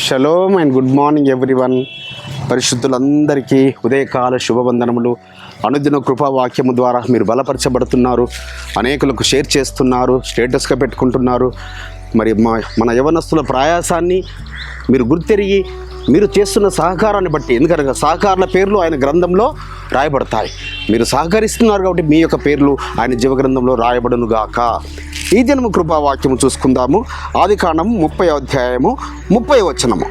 Shalom and good morning everyone. పరిశుద్ధులందరికీ ఉదయకాల శుభవందనములు. అనుదిన కృపావాక్యము ద్వారా మీరు బలపరచబడుతున్నారు, అనేకులకు షేర్ చేస్తున్నారు, స్టేటస్గా పెట్టుకుంటున్నారు. మరి మన యవనస్తుల ప్రయాసాన్ని మీరు గుర్తెరిగి మీరు చేస్తున్న సహకారాన్ని బట్టి, ఎందుకనగా సహకారుల పేర్లు ఆయన గ్రంథంలో రాయబడతాయి. మీరు సహకరిస్తున్నారు కాబట్టి మీ యొక్క పేర్లు ఆయన జీవగ్రంథంలో రాయబడునుగాక. ఈ దినము కృపావాక్యము చూసుకుందాము. ఆదికాండము 30వ అధ్యాయము 30వ వచనము.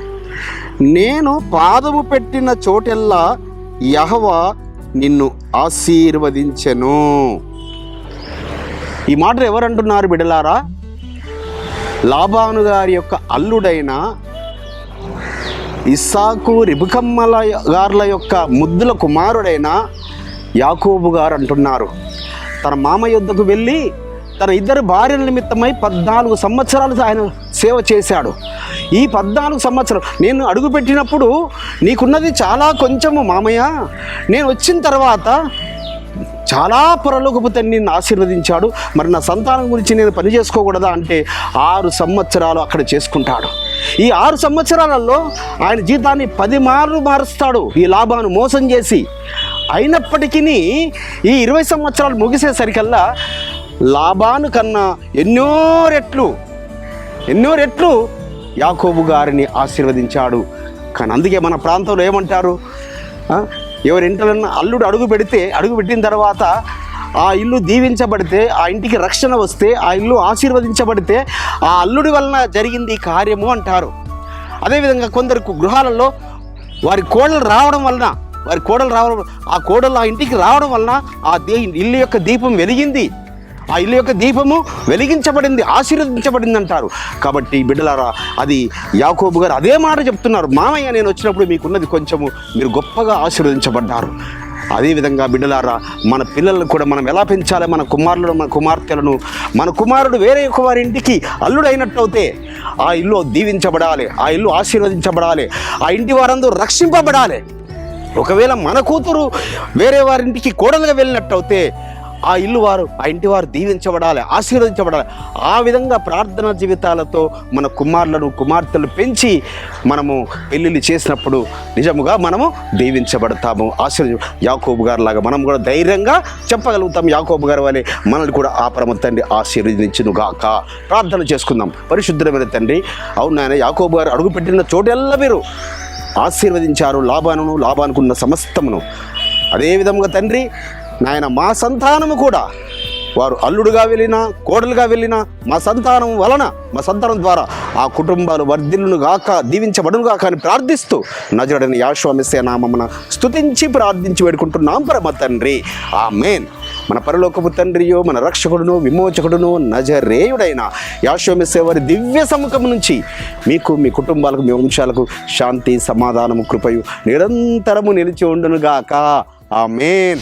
నేను పాదము పెట్టిన చోటెల్లా యెహోవా నిన్ను ఆశీర్వదించెను. ఈ మాట ఎవరంటున్నారు బిడ్డలారా? లాబాను గారి యొక్క అల్లుడైన ఇస్సాకు, రిబకమ్మల గారుల యొక్క ముద్దుల కుమారుడైన యాకోబు గారు అంటున్నారు. తన మామ యొద్దకు వెళ్ళి తన ఇద్దరు భార్యల నిమిత్తమై 14 సంవత్సరాలు ఆయన సేవ చేశాడు. ఈ 14 సంవత్సరాలు నేను అడుగుపెట్టినప్పుడు నీకున్నది చాలా కొంచెము మామయ్య, నేను వచ్చిన తర్వాత చాలా పరలోకపు తండ్రి నిన్ను ఆశీర్వదించాడు, మరి నా సంతానం గురించి నేను పని చేసుకోకూడదా అంటే 6 సంవత్సరాలు అక్కడ చేసుకుంటాడు. ఈ 6 సంవత్సరాలలో ఆయన జీతాన్ని 10 మార్లు మారుస్తాడు ఈ లాబాను మోసం చేసి. అయినప్పటికీ ఈ 20 సంవత్సరాలు ముగిసేసరికల్లా లాబాను కన్నా ఎన్నో రెట్లు యాకోబు గారిని ఆశీర్వదించాడు. కానీ అందుకే మన ప్రాంతంలో ఏమంటారు, ఎవరి ఇంట్లో అల్లుడు అడుగు పెట్టిన తర్వాత ఆ ఇల్లు దీవించబడితే, ఆ ఇంటికి రక్షణ వస్తే, ఆ ఇల్లు ఆశీర్వదించబడితే ఆ అల్లుడి వలన జరిగింది కార్యము అంటారు. అదేవిధంగా కొందరు గృహాలలో వారి కోడలు రావడం వలన, ఆ కోడలు ఆ ఇంటికి రావడం వలన ఆ ఇల్లు యొక్క దీపం వెలిగింది, ఆ ఇల్లు యొక్క దీపము వెలిగించబడింది, ఆశీర్వదించబడింది అంటారు. కాబట్టి బిడ్డలారా, అది యాకోబు గారు అదే మాట చెప్తున్నారు. మామయ్య, నేను వచ్చినప్పుడు మీకున్నది కొంచెము, మీరు గొప్పగా ఆశీర్వదించబడ్డారు. అదేవిధంగా బిడ్డలారా, మన పిల్లలను కూడా మనం ఎలా పెంచాలి? మన కుమారులను, మన కుమార్తెలను, మన కుమారుడు వేరే వారి ఇంటికి అల్లుడు అయినట్టయితే ఆ ఇల్లు దీవించబడాలి, ఆ ఇల్లు ఆశీర్వదించబడాలి, ఆ ఇంటి వారందరూ రక్షింపబడాలి. ఒకవేళ మన కూతురు వేరే వారింటికి కోడలుగా వెళ్ళినట్టయితే ఆ ఇంటి వారు దీవించబడాలి, ఆశీర్వదించబడాలి. ఆ విధంగా ప్రార్థనా జీవితాలతో మన కుమార్తెలు పెంచి మనము పెళ్ళిళ్ళు చేసినప్పుడు నిజముగా మనము దీవించబడతాము, యాకోబు గారి లాగా మనం కూడా ధైర్యంగా చెప్పగలుగుతాం. యాకోబు గారి వలె మనల్ని కూడా ఆ పరమ తండ్రి ఆశీర్వదించునుగాక. ప్రార్థన చేసుకుందాం. పరిశుద్ధమైన తండ్రి, అవును నాయన, యాకోబు గారు అడుగుపెట్టిన చోటెల్లా మీరు ఆశీర్వదించారు లాబానుకున్న సమస్తమును. అదేవిధంగా తండ్రి నాయన, మా సంతానము కూడా వారు అల్లుడుగా వెళ్ళినా కోడలుగా వెళ్ళినా మా సంతానం ద్వారా ఆ కుటుంబాలు వర్ధిల్లును గాక, దీవించబడును గాక అని ప్రార్థిస్తూ నజరుడైన యేషువా మెస్సీయ నామమున స్తుతించి ప్రార్థించి వేడుకుంటున్నాం పరమ తండ్రి, ఆమేన్. మన పరలోకపు తండ్రియో, మన రక్షకుడును విమోచకుడును నజరేయుడైన యేషువా మెస్సీయ వారి దివ్య సముఖం నుంచి మీకు, మీ కుటుంబాలకు, మీ వంశాలకు శాంతి, సమాధానము, కృపయు నిరంతరము నిలిచి ఉండును గాక. ఆమేన్.